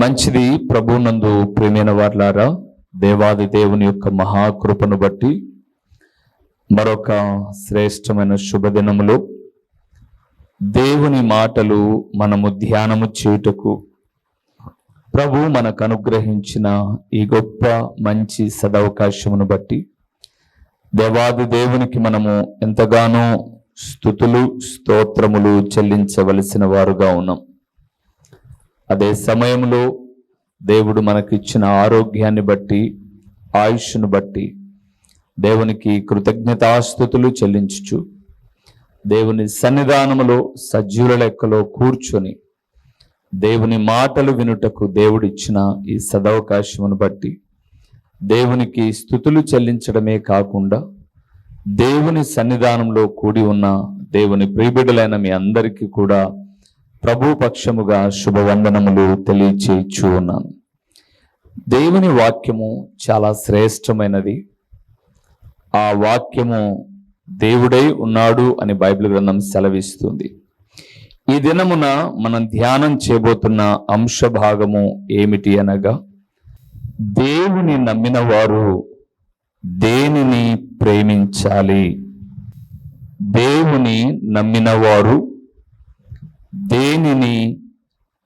మంచిది. ప్రభునందు ప్రియమైన వారలారా, దేవాది దేవుని యొక్క మహాకృపను బట్టి మరొక శ్రేష్టమైన శుభదినములో దేవుని మాటలు మనము ధ్యానము చేయుటకు ప్రభు మనకు అనుగ్రహించిన ఈ గొప్ప మంచి సదవకాశమును బట్టి దేవాది దేవునికి మనము ఎంతగానో స్తుతులు స్తోత్రములు చెల్లించవలసిన వారుగా ఉన్నాం. అదే సమయంలో దేవుడు మనకిచ్చిన ఆరోగ్యాన్ని బట్టి, ఆయుష్ను బట్టి దేవునికి కృతజ్ఞతాస్తుతులు చెల్లించుచు దేవుని సన్నిధానములో సజీవుల లెక్కలో కూర్చొని దేవుని మాటలు వినుటకు దేవుడిచ్చిన ఈ సదవకాశమును బట్టి దేవునికి స్తుతులు చెల్లించడమే కాకుండా దేవుని సన్నిధానంలో కూడి ఉన్న దేవుని ప్రియబిడ్డలైన మీ అందరికీ కూడా ప్రభు పక్షముగా శుభవందనములు తెలియచేయచ్చు ఉన్నాను. దేవుని వాక్యము చాలా శ్రేష్టమైనది. ఆ వాక్యము దేవుడై ఉన్నాడు అని బైబిల్ గ్రంథం సెలవిస్తుంది. ఈ దినమున మనం ధ్యానం చేయబోతున్న అంశ భాగము ఏమిటి అనగా, దేవుని నమ్మిన వారు దేనిని ప్రేమించాలి. దేవుని నమ్మిన వారు దేనిని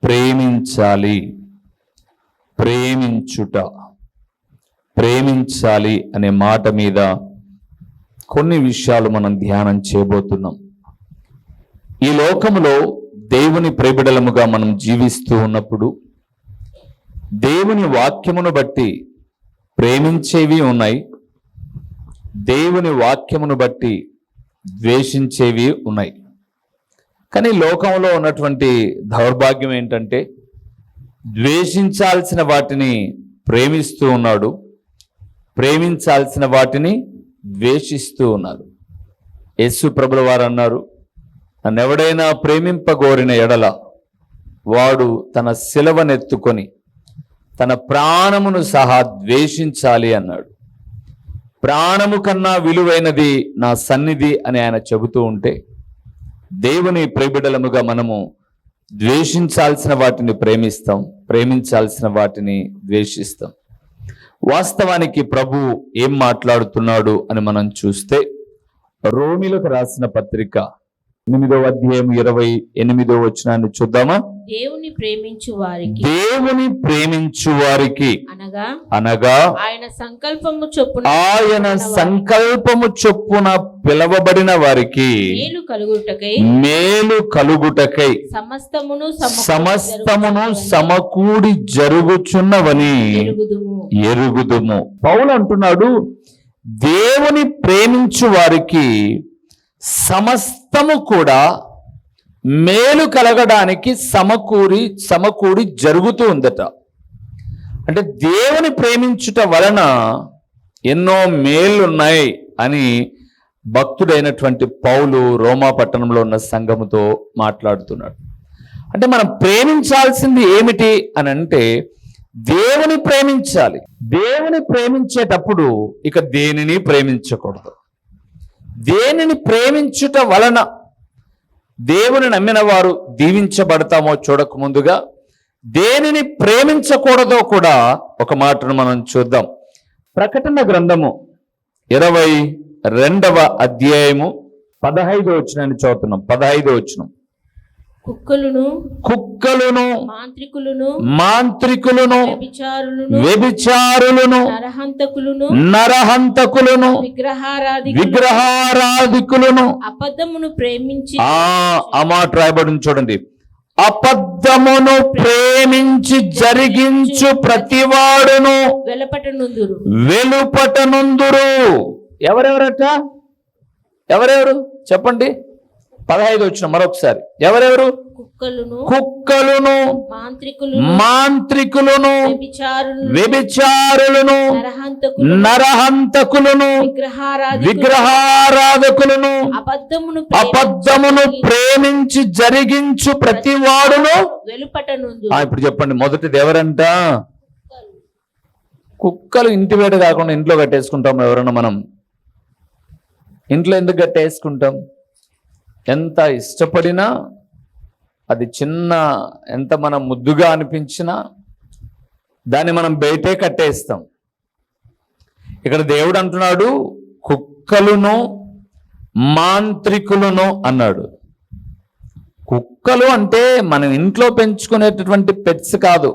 ప్రేమించాలి. ప్రేమించుట, ప్రేమించాలి అనే మాట మీద కొన్ని విషయాలు మనం ధ్యానం చేయబోతున్నాం. ఈ లోకములో దేవుని ప్రియబిడలముగా మనం జీవిస్తూ ఉన్నప్పుడు దేవుని వాక్యమును బట్టి ప్రేమించేవి ఉన్నాయి, దేవుని వాక్యమును బట్టి ద్వేషించేవి ఉన్నాయి. కానీ లోకంలో ఉన్నటువంటి దౌర్భాగ్యం ఏంటంటే, ద్వేషించాల్సిన వాటిని ప్రేమిస్తూ ఉన్నాడు, ప్రేమించాల్సిన వాటిని ద్వేషిస్తూ ఉన్నారు. యేసు ప్రభుల వారు అన్నారు, నన్నెవడైనా ప్రేమింపగోరిన ఎడల వాడు తన శిలవనెత్తుకొని తన ప్రాణమును సహా ద్వేషించాలి అన్నాడు. ప్రాణము కన్నా విలువైనది నా సన్నిధి అని ఆయన చెబుతూ ఉంటే, దేవుని ప్రియబిడలముగా మనము ద్వేషించాల్సిన వాటిని ప్రేమిస్తాం, ప్రేమించాల్సిన వాటిని ద్వేషిస్తాం. వాస్తవానికి ప్రభు ఏం మాట్లాడుతున్నాడు అని మనం చూస్తే, రోమీలకు రాసిన పత్రిక 8వ అధ్యాయం 28వ వచనాన్ని చూద్దామా? దేవుని ప్రేమించు వారికి అనగా ఆయన సంకల్పము చొప్పున పిలవబడిన వారికి మేలు కలుగుటకై సమస్తమును సమకూడి జరుగుచున్నవని ఎరుగుదుము. పౌలు అంటున్నాడు, దేవుని ప్రేమించు వారికి సమస్తము కూడా మేలు కలగడానికి సమకూడి జరుగుతూ ఉందట. అంటే దేవుని ప్రేమించుట వలన ఎన్నో మేలున్నాయి అని భక్తుడైనటువంటి పౌలు రోమా పట్టణంలో ఉన్న సంఘముతో మాట్లాడుతున్నాడు. అంటే మనం ప్రేమించాల్సింది ఏమిటి అని అంటే, దేవుని ప్రేమించాలి. దేవుని ప్రేమించేటప్పుడు ఇక దేనిని ప్రేమించకూడదు. దేనిని ప్రేమించుట వలన దేవుని నమ్మిన వారు దీవించబడతామో చూడక ముందుగా దేనిని ప్రేమించకూడదో కూడా ఒక మాటను మనం చూద్దాం. ప్రకటన గ్రంథము 22వ అధ్యాయము 15వ వచనాన్ని చదువుతున్నాం. 15వ వచనం, కుక్కలును మాంత్రికులను వ్యభిచారులను నరహంతకులను విగ్రహారాధికులను అబద్ధమును ప్రేమించి ఆ మాట రాయబడింది చూడండి. అబద్ధమును ప్రేమించి జరిగించు ప్రతివాడును వెలుపటనుందురు. ఎవరెవరు చెప్పండి? 15 వచ్చిన మరొకసారి, ఎవరెవరు? కుక్కలును మాంత్రికులను వ్యభిచారులను నరహంతకులను విగ్రహారాధకులను అబద్ధమును ప్రేమించి జరిగించు ప్రతివాడును ఇప్పుడు చెప్పండి, మొదటిది ఎవరంట? కుక్కలు ఇంటి వేట కాకుండా ఇంట్లో కట్టేసుకుంటాం. ఎవరన్నా మనం ఇంట్లో ఎందుకు కట్టేసుకుంటాం? ఎంత ఇష్టపడినా, అది చిన్న ఎంత మనం ముద్దుగా అనిపించినా దాన్ని మనం బయటే కట్టేస్తాం. ఇక్కడ దేవుడు అంటున్నాడు కుక్కలును మాంత్రికులను అన్నాడు. కుక్కలు అంటే మనం ఇంట్లో పెంచుకునేటటువంటి పెట్స్ కాదు.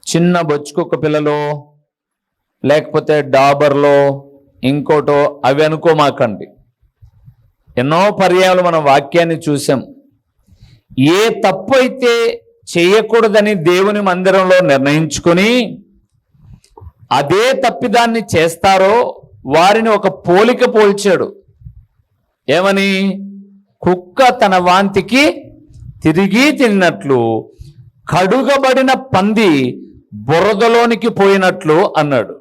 చిన్న బొచ్చు కుక్క పిల్లలు, లేకపోతే డాబర్లో ఇంకోటో అవి అనుకోమాకండి. ఎన్నో పర్యాయాలు మనం వాక్యాన్ని చూసాం. ఏ తప్పు అయితే చేయకూడదని దేవుని మందిరంలో నిర్ణయించుకొని అదే తప్పిదాన్ని చేస్తారో వారిని ఒక పోలిక పోల్చాడు. ఏమని? కుక్క తన వాంతికి తిరిగి తిన్నట్లు, కడుగబడిన పంది బురదలోనికి పోయినట్లు అన్నాడు.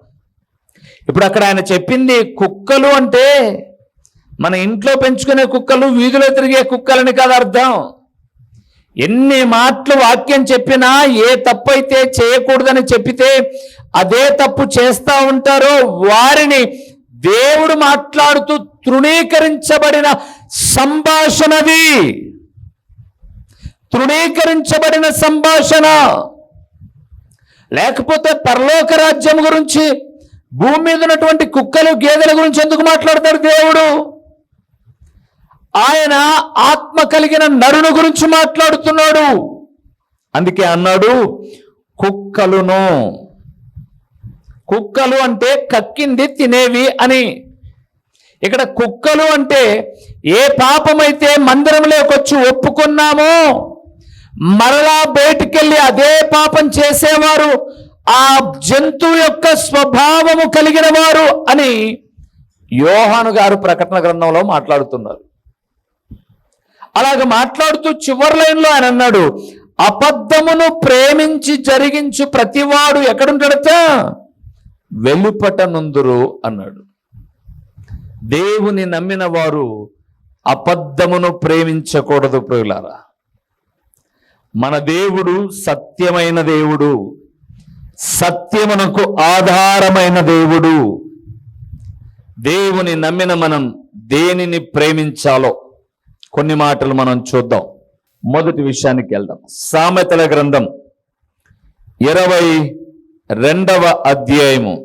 ఇప్పుడు అక్కడ ఆయన చెప్పింది కుక్కలు అంటే మన ఇంట్లో పెంచుకునే కుక్కలు, వీధిలో తిరిగే కుక్కలని కాదు అర్థం. ఎన్ని మాటలు వాక్యం చెప్పినా ఏ తప్పు అయితే చేయకూడదని చెప్పితే అదే తప్పు చేస్తా ఉంటారో వారిని దేవుడు మాట్లాడుతూ తృణీకరించబడిన సంభాషణది. తృణీకరించబడిన సంభాషణ. లేకపోతే పరలోక రాజ్యం గురించి, భూమి మీద ఉన్నటువంటి కుక్కలు గేదెల గురించి ఎందుకు మాట్లాడతాడు దేవుడు? ఆయన ఆత్మ కలిగిన నరుని గురించి మాట్లాడుతున్నాడు. అందుకే అన్నాడు కుక్కలును. కుక్కలు అంటే కక్కింది తినేవి అని. ఇక్కడ కుక్కలు అంటే ఏ పాపమైతే మందిరంలోకి వచ్చి ఒప్పుకున్నామో మరలా బయటికెళ్ళి అదే పాపం చేసేవారు ఆ జంతువు యొక్క స్వభావము కలిగిన వారు అని యోహాను గారు ప్రకటన గ్రంథంలో మాట్లాడుతున్నారు. అలాగ మాట్లాడుతూ చివరి లైన్లో ఆయన అన్నాడు, అబద్ధమును ప్రేమించి జరిగించు ప్రతివాడు ఎక్కడుంటాడట? వెలుపట నుందురు అన్నాడు. దేవుని నమ్మిన వారు అబద్ధమును ప్రేమించకూడదు ప్రియులారా. మన దేవుడు సత్యమైన దేవుడు, సత్యమునకు ఆధారమైన దేవుడు. దేవుని నమ్మిన మనం దేనిని ప్రేమించాలో కొన్ని మాటలు మనం చూద్దాం. మొదటి విషయానికి వెళ్దాం. సామెతల గ్రంథం 22వ అధ్యాయము.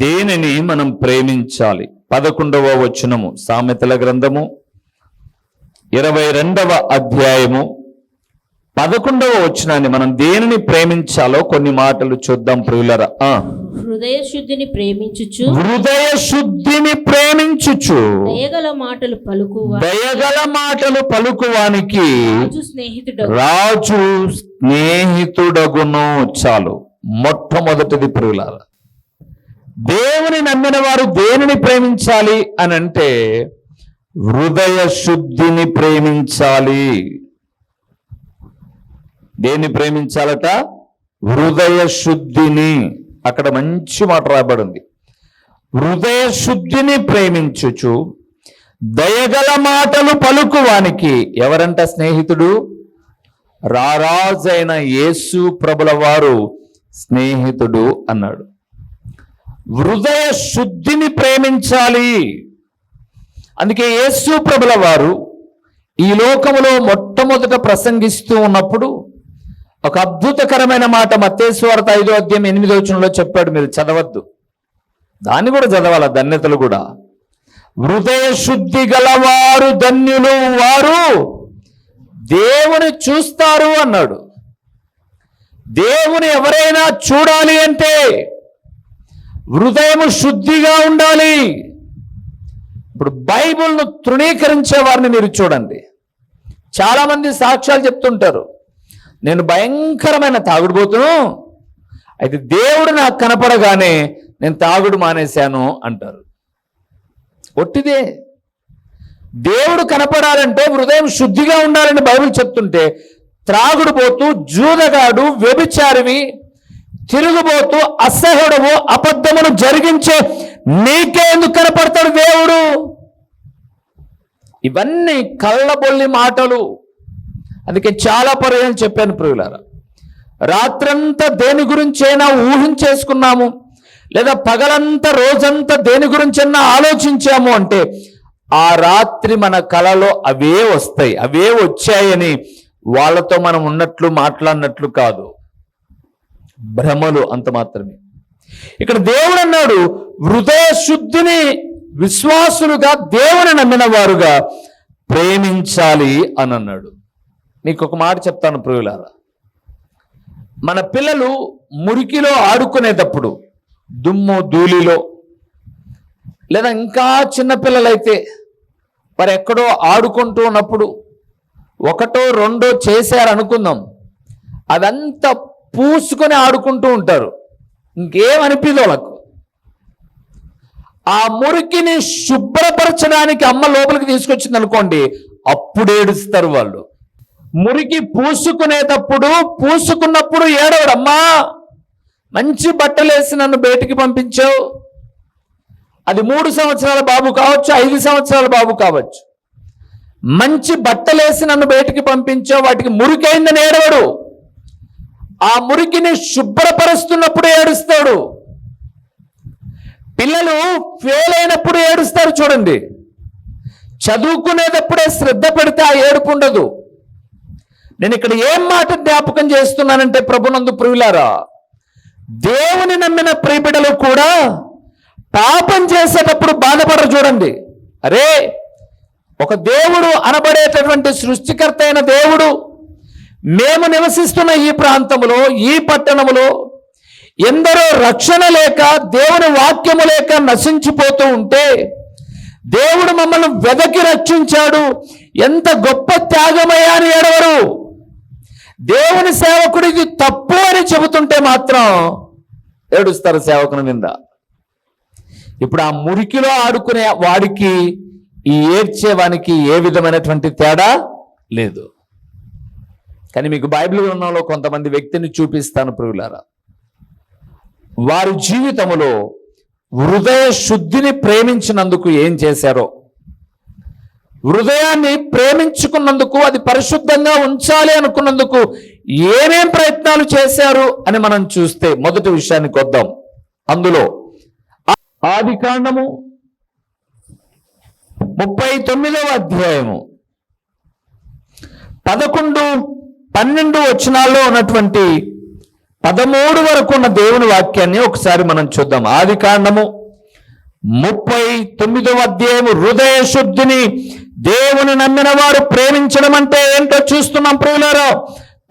దేనిని మనం ప్రేమించాలి? 11వ వచనము. సామెతల గ్రంథము 22వ అధ్యాయము 11వ వచనాన్ని మనం దేనిని ప్రేమించాలో కొన్ని మాటలు చూద్దాం ప్రియులరా. హృదయ శుద్ధిని ప్రేమించుచు, హృదయ శుద్ధిని ప్రేమించుచు, దయగల మాటలు పలుకువా, దయగల మాటలు పలుకువానికి రాజు స్నేహితుడగును. చాలు. మొట్టమొదటిది ప్రియులారా, దేవుని నమ్మిన వారు దేనిని ప్రేమించాలి అని అంటే హృదయ శుద్ధిని ప్రేమించాలి. దేన్ని ప్రేమించాలట? హృదయ శుద్ధిని. అక్కడ మంచి మాట రాయబడింది. హృదయ శుద్ధిని ప్రేమించుచు దయగల మాటలు పలుకువానికి. ఎవరంట స్నేహితుడు? రారాజైన యేసు ప్రభుల వారు స్నేహితుడు అన్నాడు. హృదయ శుద్ధిని ప్రేమించాలి. అందుకే యేసు ప్రభుల వారు ఈ లోకములో మొట్టమొదట ప్రసంగిస్తూ ఉన్నప్పుడు ఒక అద్భుతకరమైన మాట మత్తయి సువార్త 5వ అధ్యాయం 8వ వచనంలో చెప్పాడు. మీరు చదవద్దు, దాన్ని కూడా చదవాల, ధన్యతలు కూడా. హృదయ శుద్ధి గలవారు ధన్యులు, వారు దేవుని చూస్తారు అన్నాడు. దేవుని ఎవరైనా చూడాలి అంటే హృదయం శుద్ధిగా ఉండాలి. ఇప్పుడు బైబిల్ను తృణీకరించే వారిని మీరు చూడండి. చాలా మంది సాక్ష్యాలు చెప్తుంటారు, నేను భయంకరమైన తాగుడుపోతును, అయితే దేవుడు నాకు కనపడగానే నేను తాగుడు మానేశాను అంటారు. ఒట్టిదే. దేవుడు కనపడాలంటే హృదయం శుద్ధిగా ఉండాలని బైబిల్ చెప్తుంటే త్రాగుడుపోతూ, జూదగాడు, వ్యభిచారివి, తిరుగుబోతూ, అసహ్యుడవు, అబద్ధమును జరిగించే నీకే ఎందుకు కనపడతాడు దేవుడు? ఇవన్నీ కళ్ళబొల్లి మాటలు. అందుకే చాలా పర్యాయం చెప్పాను ప్రియులారా, రాత్రంతా దేని గురించైనా ఊహించేసుకున్నాము, లేదా పగలంతా రోజంతా దేని గురించైనా ఆలోచించాము అంటే ఆ రాత్రి మన కలలో అవే వస్తాయి. అవే వచ్చాయని వాళ్ళతో మనం ఉన్నట్లు మాట్లాడినట్లు కాదు, భ్రమలు అంత మాత్రమే. ఇక్కడ దేవుడు అన్నాడు, హృదయ శుద్ధిని విశ్వాసులుగా, దేవుని నమ్మిన వారుగా ప్రేమించాలి అని అన్నాడు. మీకు ఒక మాట చెప్తాను ప్రియులారా, మన పిల్లలు మురికిలో ఆడుకునేటప్పుడు, దుమ్ము ధూళిలో, లేదా ఇంకా చిన్న పిల్లలైతే వారు ఎక్కడో ఆడుకుంటూ ఉన్నప్పుడు ఒకటో రెండో చేశారనుకుందాం, అదంతా పూసుకొని ఆడుకుంటూ ఉంటారు, ఇంకేమనిపిదో వాళ్ళకు. ఆ మురికిని శుభ్రపరచడానికి అమ్మ లోపలికి తీసుకొచ్చింది అనుకోండి, అప్పుడు ఏడుస్తారు వాళ్ళు. మురికి పూసుకున్నప్పుడు ఏడవడు, అమ్మా మంచి బట్టలు వేసి నన్ను బయటికి పంపించావు. అది 3 సంవత్సరాల బాబు కావచ్చు, 5 సంవత్సరాల బాబు కావచ్చు. మంచి బట్టలు వేసి నన్ను బయటికి పంపించావు, వాటికి మురికైందని ఏడవడు. ఆ మురికిని శుభ్రపరుస్తున్నప్పుడు ఏడుస్తాడు. పిల్లలు ఫెయిల్ అయినప్పుడు ఏడుస్తారు చూడండి. చదువుకునేటప్పుడే శ్రద్ధ పెడితే ఆ ఏడుపు ఉండదు. నేను ఇక్కడ ఏం మాట జ్ఞాపకం చేస్తున్నానంటే, ప్రభునందు ప్రియులారా, దేవుని నమ్మిన ప్రియబిడ్డలు కూడా పాపం చేసేటప్పుడు బాధపడరు చూడండి. అరే, ఒక దేవుడు అనబడేటటువంటి సృష్టికర్త అయిన దేవుడు మేము నివసిస్తున్న ఈ ప్రాంతంలో, ఈ పట్టణంలో ఎందరో రక్షణ లేక, దేవుని వాక్యము లేక నశించిపోతూ ఉంటే, దేవుడు మమ్మల్ని వెదకి రక్షించాడు, ఎంత గొప్ప త్యాగమయ్యా అని ఏడవరు. దేవుని సేవకుడికి తప్పు అని చెబుతుంటే మాత్రం ఏడుస్తారు సేవకుని మీద. ఇప్పుడు ఆ మురికిలో ఆడుకునే వాడికి, ఈ ఏడ్చేవానికి ఏ విధమైనటువంటి తేడా లేదు. కానీ మీకు బైబిల్ గ్రంథంలో కొంతమంది వ్యక్తిని చూపిస్తాను ప్రియులారా, వారి జీవితంలో హృదయ శుద్ధిని ప్రేమించినందుకు ఏం చేశారో, హృదయాన్ని ప్రేమించుకున్నందుకు, అది పరిశుద్ధంగా ఉంచాలి అనుకున్నందుకు ఏమేం ప్రయత్నాలు చేశారు అని మనం చూస్తే, మొదటి విషయానికి వద్దాం. అందులో ఆదికాండము 39వ అధ్యాయము 11, 12 వచనాల్లో ఉన్నటువంటి 13 వరకు ఉన్న దేవుని వాక్యాన్ని ఒకసారి మనం చూద్దాం. ఆదికాండము 39వ అధ్యాయము, హృదయ శుద్ధిని దేవుని నమ్మిన వారు ప్రేమించడం అంటే ఏంటో చూస్తున్నాం ప్రియులారా.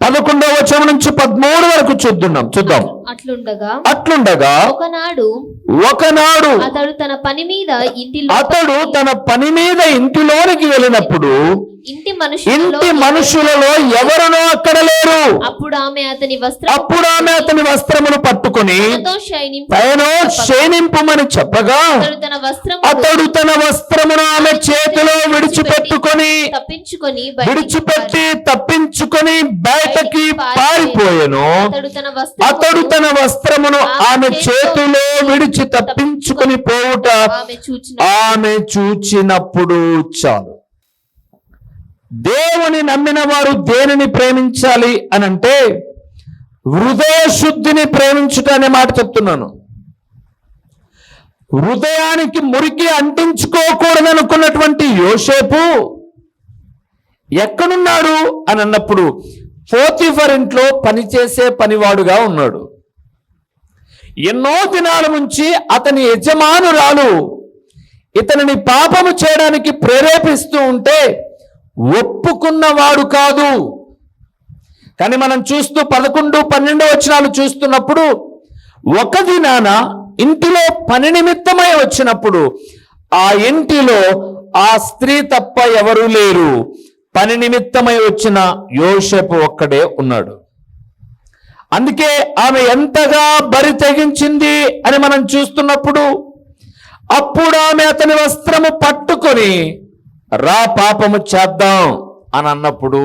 11వ వచనం నుంచి 13 వరకు చూద్దాం. అట్లుండగా ఒకనాడు అతడు తన పని మీద ఇంటిలోనికి వెళ్ళినప్పుడు ఇంటి మనుషులలో ఎవరునో అక్కడ లేరు. అప్పుడు ఆమె అతని వస్త్రమును పట్టుకొని పైన శయనింపుమని చెప్పగా, అతడు తన వస్త్రమును ఆమె చేతిలో తప్పించుకొని బయటకి పారిపోయెను. అతడు తన వస్త్రమును ఆమె చేతిలో విడిచి తప్పించుకొని పోవుట ఆమె చూచినప్పుడు చాలు. దేవుని నమ్మిన వారు దేనిని ప్రేమించాలి అని అంటే, హృదయ శుద్ధిని ప్రేమించుట అనే మాట చెప్తున్నాను. హృదయానికి మురికి అంటించుకోకూడదనుకున్నటువంటి యోసేపు ఎక్కడున్నాడు అని అన్నప్పుడు, పోతీఫర్ ఇంట్లో పనిచేసే పనివాడుగా ఉన్నాడు. ఎన్నో దినాల నుంచి అతని యజమానురాలు ఇతనిని పాపము చేయడానికి ప్రేరేపిస్తూ ఉంటే ఒప్పుకున్నవాడు కాదు. కానీ మనం చూస్తూ 11, 12 వచనాలు చూస్తున్నప్పుడు, ఒక దినాన ఇంటిలో పని నిమిత్తమై వచ్చినప్పుడు ఆ ఇంటిలో ఆ స్త్రీ తప్ప ఎవరూ లేరు. పని నిమిత్తమై వచ్చిన యోసేపు ఒక్కడే ఉన్నాడు. అందుకే ఆమె ఎంతగా బరి తెగించింది అని మనం చూస్తున్నప్పుడు, అప్పుడు ఆమె అతని వస్త్రము పట్టుకొని రా పాపము చేద్దాం అని అన్నప్పుడు,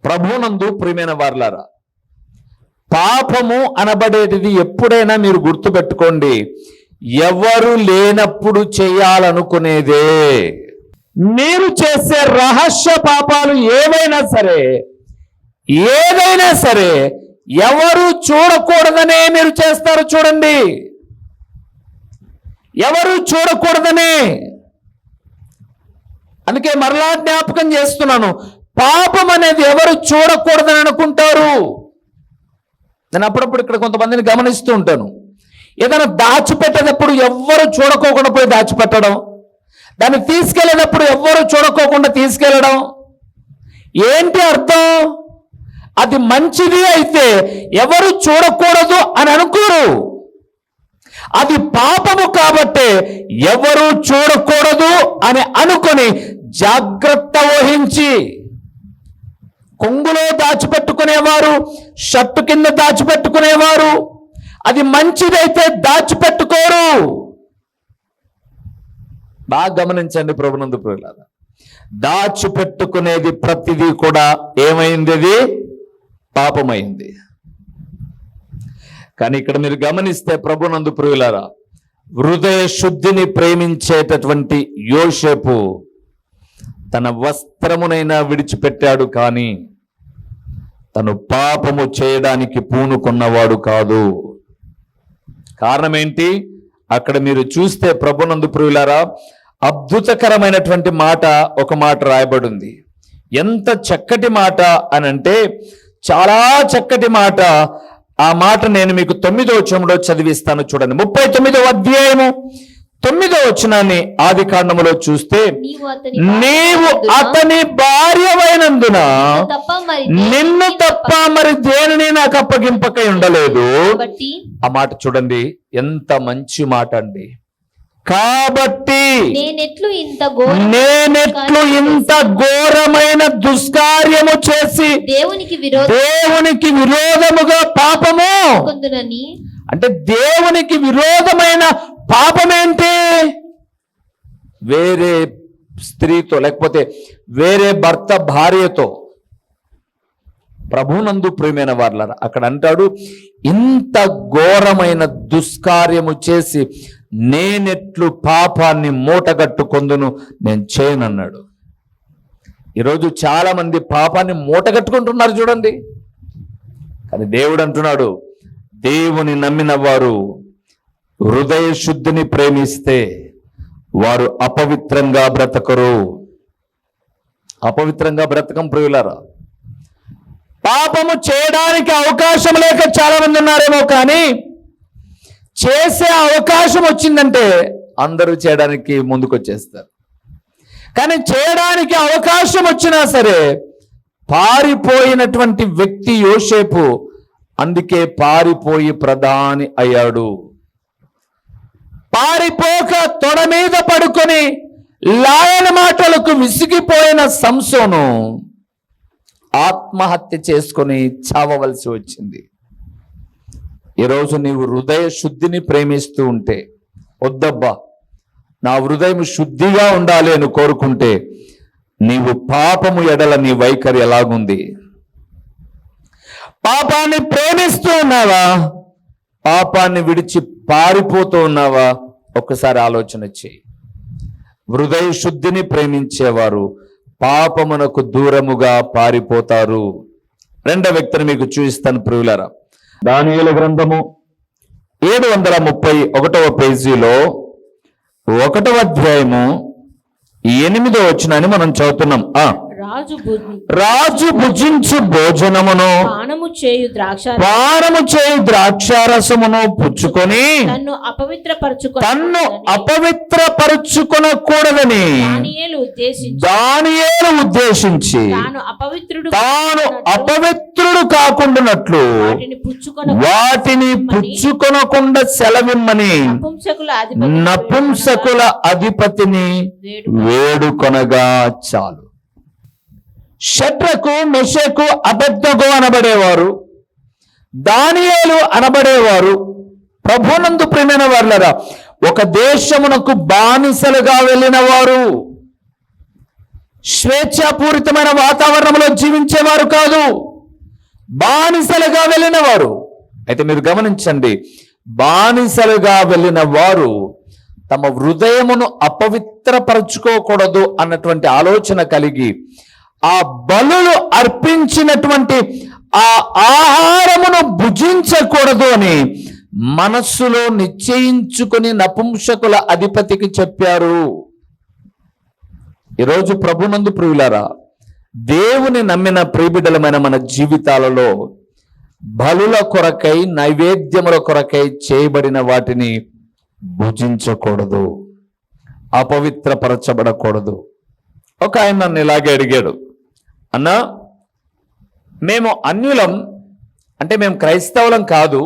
ప్రభువునందు ప్రియమైన వారలారా, పాపము అనబడేది ఎప్పుడైనా మీరు గుర్తుపెట్టుకోండి, ఎవరు లేనప్పుడు చేయాలనుకునేదే. మీరు చేసే రహస్య పాపాలు ఏదైనా సరే ఎవరు చూడకూడదనే మీరు చేస్తారు. చూడండి, ఎవరు చూడకూడదనే. అందుకే మరలా జ్ఞాపకం చేస్తున్నాను, పాపం అనేది ఎవరు చూడకూడదని అనుకుంటారు. నేను అప్పుడప్పుడు ఇక్కడ కొంతమందిని గమనిస్తూ ఉంటాను. ఏదైనా దాచిపెట్టేటప్పుడు ఎవ్వరు చూడకోకుండా పోయి దాచిపెట్టడం, దాన్ని తీసుకెళ్లేటప్పుడు ఎవ్వరు చూడకోకుండా తీసుకెళ్ళడం. ఏంటి అర్థం? అది మంచిది అయితే ఎవరు చూడకూడదు అని అనుకోరు. అది పాపము కాబట్టి ఎవరు చూడకూడదు అని అనుకొని జాగ్రత్త వహించి కొంగులో దాచిపెట్టుకునేవారు, షర్టు కింద దాచిపెట్టుకునేవారు. అది మంచిదైతే దాచిపెట్టుకోరు. బాగా గమనించండి ప్రభునందు ప్రియులారా, దాచిపెట్టుకునేది ప్రతిదీ కూడా ఏమైంది? అది పాపమైంది. కానీ ఇక్కడ మీరు గమనిస్తే ప్రభునందు ప్రియులారా, హృదయ శుద్ధిని ప్రేమించేటటువంటి యోసేపు తన వస్త్రమునైనా విడిచిపెట్టాడు, కానీ తను పాపము చేయడానికి పూనుకున్నవాడు కాదు. కారణం ఏంటి? అక్కడ మీరు చూస్తే ప్రభునందు ప్రియులారా, అద్భుతకరమైనటువంటి మాట, ఒక మాట రాయబడి ఉంది. ఎంత చక్కటి మాట అనంటే చాలా చక్కటి మాట. ఆ మాట నేను మీకు 9వ వచనంలో చదివిస్తాను. చూడండి, 39వ అధ్యాయము 9వ వచనాన్ని ఆది కాండములో చూస్తే, నీవు అతని భార్యవైనందున నిన్ను తప్ప మరి దేనిని నాకు అప్పగింపకై ఉండలేదు. ఆ మాట చూడండి, ఎంత మంచి మాట అండి. కాబట్టి నేనెట్లు ఇంత ఘోరమైన దుష్కార్యము చేసి దేవునికి విరోధముగా పాపము అంటే దేవునికి విరోధమైన పాపమేంటి? వేరే స్త్రీతో లేకపోతే వేరే భర్త భార్యతో. ప్రభునందు ప్రియమైన వారలారా, అక్కడ అంటాడు, ఇంత ఘోరమైన దుష్కార్యము చేసి నేనెట్లు పాపాన్ని మూటగట్టుకొందును, నేను చేయనన్నాడు. ఈరోజు చాలా మంది పాపాన్ని మూటగట్టుకుంటున్నారు చూడండి. కానీ దేవుడు అంటున్నాడు, దేవుని నమ్మిన వారు హృదయ శుద్ధిని ప్రేమిస్తే వారు అపవిత్రంగా బ్రతకరు. అపవిత్రంగా బ్రతకం ప్రియులారా. పాపము చేయడానికి అవకాశం లేక చాలా మంది ఉన్నారేమో, కానీ చేసే అవకాశం వచ్చిందంటే అందరూ చేయడానికి ముందుకొచ్చేస్తారు. కానీ చేయడానికి అవకాశం వచ్చినా సరే పారిపోయినటువంటి వ్యక్తి యోసేపు. అందుకే పారిపోయి ప్రధాని అయ్యాడు. పారిపోక తొడ మీద పడుకొని లాయన మాటలకు విసిగిపోయిన సంసోను ఆత్మహత్య చేసుకొని చావవలసి వచ్చింది. ఈరోజు నీవు హృదయ శుద్ధిని ప్రేమిస్తూ ఉంటే, వద్దబ్బా నా హృదయం శుద్ధిగా ఉండాలి అని కోరుకుంటే, నీవు పాపము ఎడల నీ వైఖరి ఎలాగుంది? పాపాన్ని ప్రేమిస్తూ ఉన్నావా? పాపాన్ని విడిచి పారిపోతూ ఉన్నావా? ఒక్కసారి ఆలోచన చేయి. హృదయ శుద్ధిని ప్రేమించేవారు పాపమునకు దూరముగా పారిపోతారు. రెండో వ్యక్తిని మీకు చూపిస్తాను ప్రియులారా. దానియేలు గ్రంథము 731వ పేజీలో 1వ అధ్యాయము 8వ వచనాన్ని మనం చదువుతున్నాం. రాజు భుజించు భోజనమును పానము చేయు ద్రాక్షారసమును పుచ్చుకొని తన్ను అపవిత్రపరుచుకొనకూడదని దానియేలు ఉద్దేశించి తాను అపవిత్రుడు కాకుండానట్లు వాటిని పుచ్చుకొనకుండా సెలవిమ్మని నపుంసకుల అధిపతిని వేడుకొనగా చాలు. షడ్రకు, మెషకు, అబేద్నెగో అనబడేవారు, దానియేలు అనబడేవారు ప్రభునందు ప్రియమైన వారలారా ఒక దేశమునకు బానిసలుగా వెళ్ళిన వారు. స్వేచ్ఛాపూరితమైన వాతావరణంలో జీవించేవారు కాదు, బానిసలుగా వెళ్ళిన వారు. అయితే మీరు గమనించండి, బానిసలుగా వెళ్ళిన వారు తమ హృదయమును అపవిత్రపరచుకోకూడదు అన్నటువంటి ఆలోచన కలిగి ఆ బలులు అర్పించినటువంటి ఆ ఆహారమును భుజించకూడదు అని మనస్సులో నిశ్చయించుకుని నపుంసకుల అధిపతికి చెప్పారు. ఈరోజు ప్రభునందు ప్రియులారా, దేవుని నమ్మిన ప్రియబిడ్డలమైన మన జీవితాలలో బలుల కొరకై, నైవేద్యముల కొరకై చేయబడిన వాటిని భుజించకూడదు, అపవిత్రపరచబడకూడదు. ఒక ఆయన నన్ను ఇలాగే అడిగాడు, అన్నా మేము అన్యులం, అంటే మేము క్రైస్తవులం కాదు,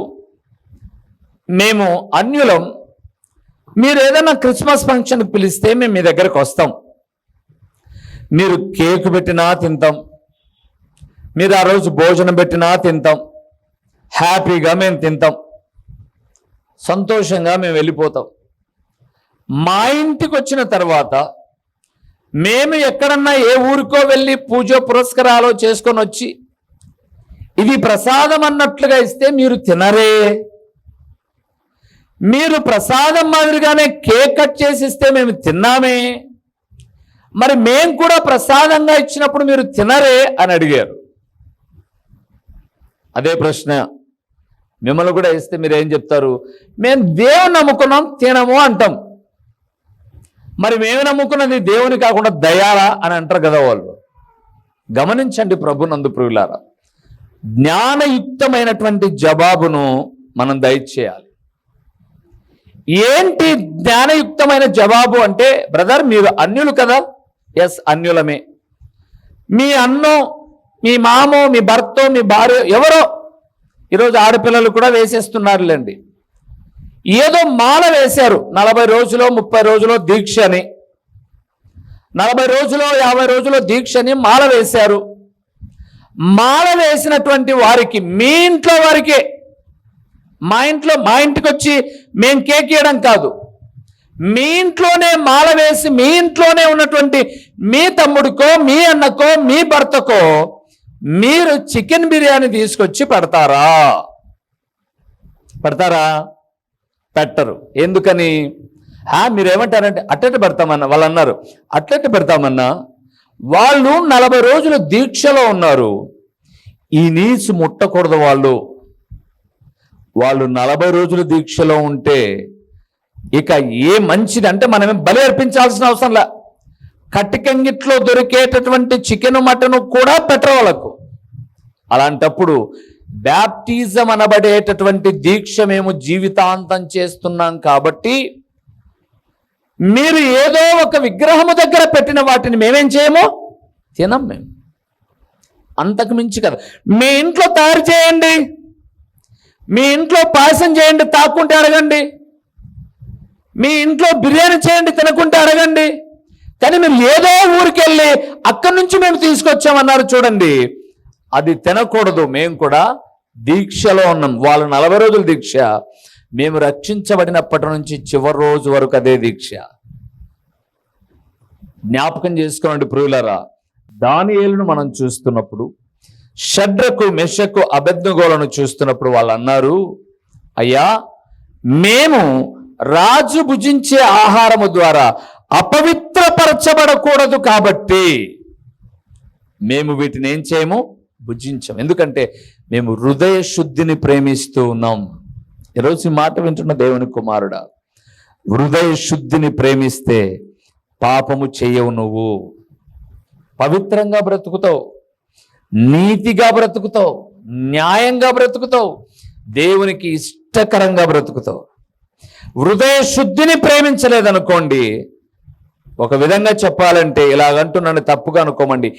మేము అన్యులం, మీరు ఏదైనా క్రిస్మస్ ఫంక్షన్కి పిలిస్తే మేము మీ దగ్గరకు వస్తాం, మీరు కేకు పెట్టినా తింటాం, మీరు ఆ రోజు భోజనం పెట్టినా తింటాం, హ్యాపీగా మేము తింటాం, సంతోషంగా మేము వెళ్ళిపోతాం. మా ఇంటికి వచ్చిన తర్వాత మేము ఎక్కడన్నా ఏ ఊరికో వెళ్ళి పూజ పురస్కారాలు చేసుకొని వచ్చి ఇది ప్రసాదం అన్నట్లుగా ఇస్తే మీరు తినరే, మీరు ప్రసాదం మాదిరిగానే కేక్ కట్ చేసి ఇస్తే మేము తిన్నామే, మరి మేము కూడా ప్రసాదంగా ఇచ్చినప్పుడు మీరు తినరే అని అడిగారు. అదే ప్రశ్న మిమ్మల్ని కూడా ఇస్తే మీరు ఏం చెప్తారు? మేము దేవుని నమ్ముకున్నాం, తినము అంటాం. మరి మేము నమ్ముకున్నది దేవుని కాకుండా దయాలా అని అంటారు కదా వాళ్ళు. గమనించండి ప్రభునందు ప్రియులారా, జ్ఞానయుక్తమైనటువంటి జవాబును మనం దయచేయాలి. ఏంటి జ్ఞానయుక్తమైన జవాబు అంటే, బ్రదర్ మీరు అన్యులు కదా, ఎస్ అన్యులమే. మీ అన్నో, మీ మామో, మీ భర్తో, మీ భార్య ఎవరో, ఈరోజు ఆడపిల్లలు కూడా వేసేస్తున్నారులేండి, ఏదో మాల వేశారు, 40 రోజులో 30 రోజులో దీక్ష అని, 40 రోజులో 50 రోజులో దీక్ష అని మాల వేశారు. మాల వేసినటువంటి వారికి, మీ ఇంట్లో వారికే, మా ఇంటికి వచ్చి మేం కేక్ ఇవ్వడం కాదు, మీ ఇంట్లోనే మాల వేసి మీ ఇంట్లోనే ఉన్నటువంటి మీ తమ్ముడికో, మీ అన్నకో, మీ భర్తకో మీరు చికెన్ బిర్యానీ తీసుకొచ్చి పెడతారా? పెట్టరు. ఎందుకని? మీరేమంటారంటే అట్లెట్ పెడతామన్నా. వాళ్ళు అన్నారు అట్లెట్ పెడతామన్నా, వాళ్ళు 40 రోజులు దీక్షలో ఉన్నారు, ఈ నీసు ముట్టకూడదు. వాళ్ళు 40 రోజులు దీక్షలో ఉంటే ఇక ఏ మంచిది అంటే మనమే బలి అర్పించాల్సిన అవసరం లే. కట్టికంగిట్లో దొరికేటటువంటి చికెన్ మటన్ కూడా పెట్టరు వాళ్ళకు. అలాంటప్పుడు బ్యాప్టిజం అనబడేటటువంటి దీక్ష మేము జీవితాంతం చేస్తున్నాం కాబట్టి మీరు ఏదో ఒక విగ్రహము దగ్గర పెట్టిన వాటిని మేమేం చేయము, తినం. మేము అంతకు మించి కదా. మీ ఇంట్లో తయారు చేయండి, మీ ఇంట్లో పాయసం చేయండి, తాక్కుంటే అడగండి, మీ ఇంట్లో బిర్యానీ చేయండి, తినకుంటే అడగండి. కానీ మీరు ఏదో ఊరికి వెళ్ళి అక్కడి నుంచి మేము తీసుకొచ్చామన్నారు చూడండి, అది తినకూడదు. మేము కూడా దీక్షలో ఉన్నాం. వాళ్ళు 40 రోజుల దీక్ష, మేము రక్షించబడినప్పటి నుంచి చివరి రోజు వరకు అదే దీక్ష. జ్ఞాపకం చేసుకోండి ప్రియులారా, దానియేలును మనం చూస్తున్నప్పుడు, షడ్రకు, మెషకు, అబేద్నెగోలను చూస్తున్నప్పుడు వాళ్ళు అన్నారు, అయ్యా మేము రాజు భుజించే ఆహారము ద్వారా అపవిత్రపరచబడకూడదు కాబట్టి మేము వీటిని ఏం చేయము, భుజించం. ఎందుకంటే మేము హృదయ శుద్ధిని ప్రేమిస్తూ ఉన్నాం. ఈరోజు ఈ మాట వింటున్న దేవుని కుమారుడా, హృదయ శుద్ధిని ప్రేమిస్తే పాపము చేయవు. నువ్వు పవిత్రంగా బ్రతుకుతావు, నీతిగా బ్రతుకుతావు, న్యాయంగా బ్రతుకుతావు, దేవునికి ఇష్టకరంగా బ్రతుకుతావు. హృదయ శుద్ధిని ప్రేమించలేదనుకోండి, ఒక విధంగా చెప్పాలంటే ఇలాగంటున్నాను, తప్పుగా అనుకోమండి,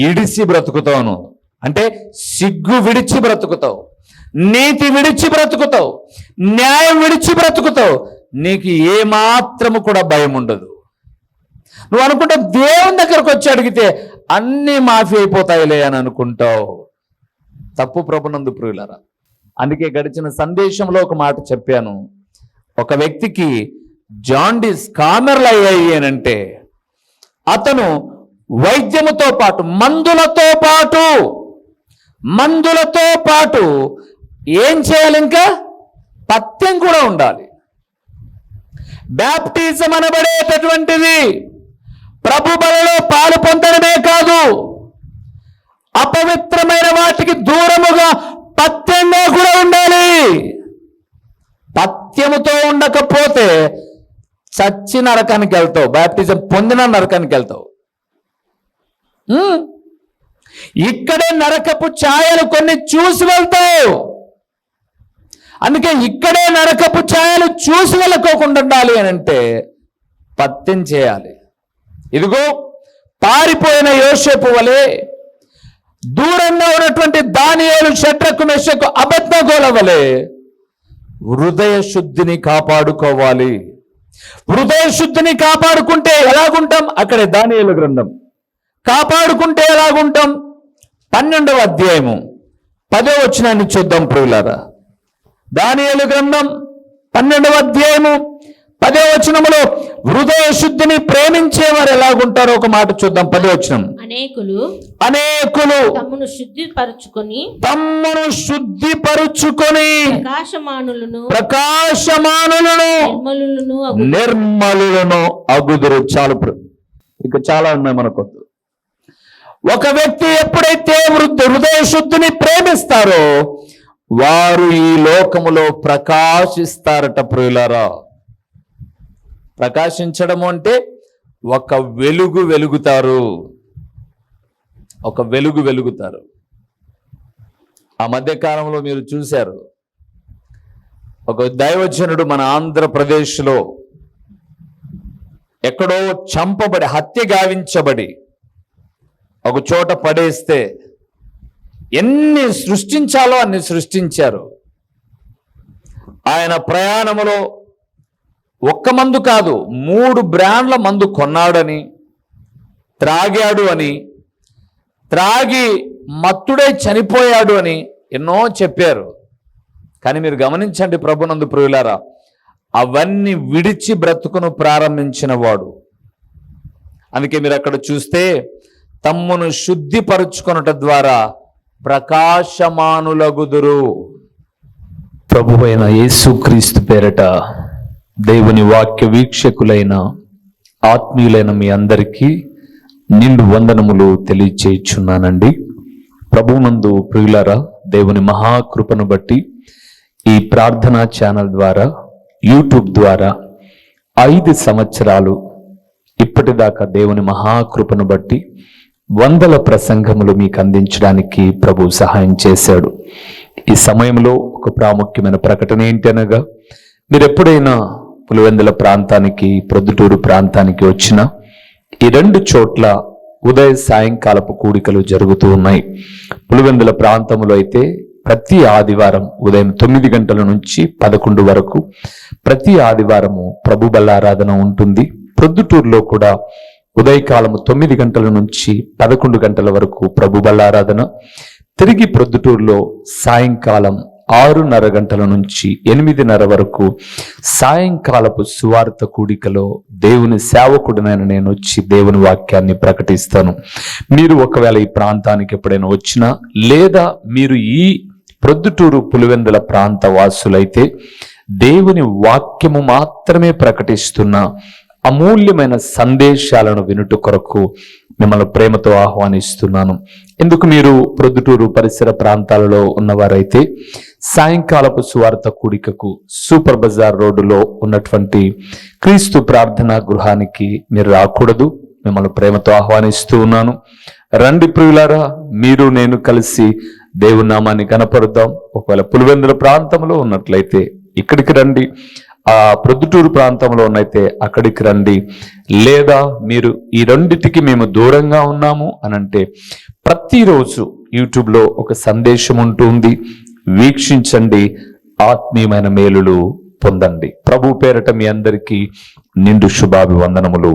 ఇడిసి బ్రతుకుతావు. అంటే సిగ్గు విడిచి బ్రతుకుతావు, నీతి విడిచి బ్రతుకుతావు, న్యాయం విడిచి బ్రతుకుతావు. నీకు ఏ మాత్రము కూడా భయం ఉండదు. నువ్వు అనుకుంటే దేవుని దగ్గరకు వచ్చి అడిగితే అన్నీ మాఫీ అయిపోతాయిలే అని అనుకుంటావు. తప్పు ప్రభునందు ప్రియులారా. అందుకే గడిచిన సందేశంలో ఒక మాట చెప్పాను, ఒక వ్యక్తికి జాండీస్ కామెర్లు అయ్యాయి అనంటే అతను వైద్యముతో పాటు మందులతో పాటు ఏం చేయాలి? ఇంకా పథ్యం కూడా ఉండాలి. బ్యాప్టిజం అనబడేటటువంటిది ప్రభు బలిలో పాలు పొందడమే కాదు, అపవిత్రమైన వాటికి దూరముగా పథ్యంగా కూడా ఉండాలి. పథ్యముతో ఉండకపోతే చచ్చి నరకానికి వెళ్తావు, బ్యాప్టిజం పొందిన నరకానికి వెళ్తావు. ఇక్కడే నరకపు ఛాయలు కొన్ని చూసి వెళ్తావు. అందుకే ఇక్కడే నరకపు ఛాయలు చూసి వెళ్ళకోకుండా ఉండాలి అని అంటే పత్యం చేయాలి. ఇదిగో పారిపోయిన యోసేపు వలె దూరంగా ఉన్నటువంటి దానియేలు, షడ్రకు, మెషకు, అబేద్నెగోల వలె హృదయ శుద్ధిని కాపాడుకోవాలి. హృదయ శుద్ధిని కాపాడుకుంటే ఎలాగుంటాం? అక్కడే దానియేలు గ్రంథం. కాపాడుకుంటే ఎలాగుంటాం? 12వ అధ్యాయము 10వ వచనాన్ని చూద్దాం ప్రియులారా. దానియేలు గ్రంథం 12వ అధ్యాయము 10వ వచనములో హృదయ శుద్ధిని ప్రేమించేవారు ఎలాగుంటారో ఒక మాట చూద్దాం. 10వ వచనం. అనేకులు తమ్మును శుద్ధిపరుచుకొని ప్రకాశమానులను నిర్మలులను అగుదురు. చాలు, ఇక చాలా ఉన్నాయి మనకొద్దు. ఒక వ్యక్తి ఎప్పుడైతే హృదయ శుద్ధిని ప్రేమిస్తారో వారు ఈ లోకములో ప్రకాశిస్తారట ప్రియులారా. ప్రకాశించడము అంటే ఒక వెలుగు వెలుగుతారు, ఒక వెలుగు వెలుగుతారు. ఆ మధ్య కాలంలో మీరు చూశారు, ఒక దైవజనుడు మన ఆంధ్రప్రదేశ్లో ఎక్కడో చంపబడి, హత్య గావించబడి ఒక చోట పడేస్తే ఎన్ని సృష్టించాలో అన్ని సృష్టించారు. ఆయన ప్రయాణములో ఒక్క మందు కాదు, 3 బ్రాండ్ల మందు కొన్నాడని, త్రాగాడు అని, త్రాగి మత్తుడై చనిపోయాడు అని ఎన్నో చెప్పారు. కానీ మీరు గమనించండి ప్రభునందు ప్రియులారా, అవన్నీ విడిచి బ్రతుకును ప్రారంభించిన వాడు. అందుకే మీరు అక్కడ చూస్తే తమ్మును శుద్ధిపరుచుకొనుట ద్వారా ప్రకాశమానులగుదురు. ప్రభువైన యేసుక్రీస్తు పేరట దేవుని వాక్య వీక్షకులైన ఆత్మీయులైన మీ అందరికీ నిండు వందనములు తెలియచేయుచున్నానండి. ప్రభువునందు ప్రియులారా, దేవుని మహాకృపను బట్టి ఈ ప్రార్థనా ఛానల్ ద్వారా, యూట్యూబ్ ద్వారా 5 సంవత్సరాలు ఇప్పటిదాకా దేవుని మహాకృపను బట్టి 100 ప్రసంగములు మీకు అందించడానికి ప్రభు సహాయం చేశాడు. ఈ సమయంలో ఒక ప్రాముఖ్యమైన ప్రకటన ఏంటి అనగా, మీరు ఎప్పుడైనా పులివెందుల ప్రాంతానికి, ప్రొద్దుటూరు ప్రాంతానికి వచ్చినా ఈ 2 చోట్ల ఉదయ సాయంకాలపు కూడికలు జరుగుతూ ఉన్నాయి. పులివెందుల ప్రాంతంలో అయితే ప్రతి ఆదివారం ఉదయం 9 గంటల నుంచి 11 వరకు ప్రతి ఆదివారము ప్రభు బల్లారాధన ఉంటుంది. ప్రొద్దుటూరులో కూడా ఉదయకాలము 9 గంటల నుంచి 11 గంటల వరకు ప్రభు బల్లారాధన. తిరిగి ప్రొద్దుటూరులో సాయంకాలం 6:30 గంటల నుంచి 8:30 వరకు సాయంకాలపు సువార్త కూడికలో దేవుని సేవకుడినైన నేను వచ్చి దేవుని వాక్యాన్ని ప్రకటిస్తాను. మీరు ఒకవేళ ఈ ప్రాంతానికి ఎప్పుడైనా వచ్చినా, లేదా మీరు ఈ ప్రొద్దుటూరు పులివెందుల ప్రాంత వాసులైతే దేవుని వాక్యము మాత్రమే ప్రకటిస్తున్న అమూల్యమైన సందేశాలను వినుట కొరకు మిమ్మల్ని ప్రేమతో ఆహ్వానిస్తున్నాను. ఎందుకు మీరు ప్రొద్దుటూరు పరిసర ప్రాంతాలలో ఉన్నవారైతే సాయంకాలపు సువార్త కూడికకు సూపర్ బజార్ రోడ్డులో ఉన్నటువంటి క్రీస్తు ప్రార్థనా గృహానికి మీరు రాకూడదు. మిమ్మల్ని ప్రేమతో ఆహ్వానిస్తూ ఉన్నాను. రండి ప్రియులారా, మీరు నేను కలిసి దేవుని నామాన్ని కనపరుద్దాం. ఒకవేళ పులివెందుల ప్రాంతంలో ఉన్నట్లయితే ఇక్కడికి రండి, ఆ ప్రొద్దుటూరు ప్రాంతంలో ఉన్నైతే అక్కడికి రండి. లేదా మీరు ఈ రెండిటికి మేము దూరంగా ఉన్నాము అనంటే ప్రతిరోజు యూట్యూబ్లో ఒక సందేశం ఉంటుంది, వీక్షించండి, ఆత్మీయమైన మేలులు పొందండి. ప్రభు పేరట మీ అందరికీ నిండు శుభాభివందనములు.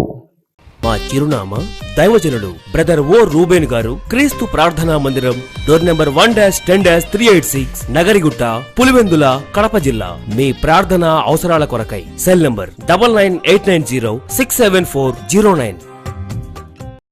మా చిరునామా దైవజనులు బ్రదర్ ఓ రూబేన్ గారు, క్రీస్తు ప్రార్థనా మందిరం, డోర్ నెంబర్ 1-10-386, నగరిగుట్ట, పులివెందుల, కడప జిల్లా. మీ ప్రార్థనా అవసరాల కొరకై సెల్ నంబర్ 9989067409.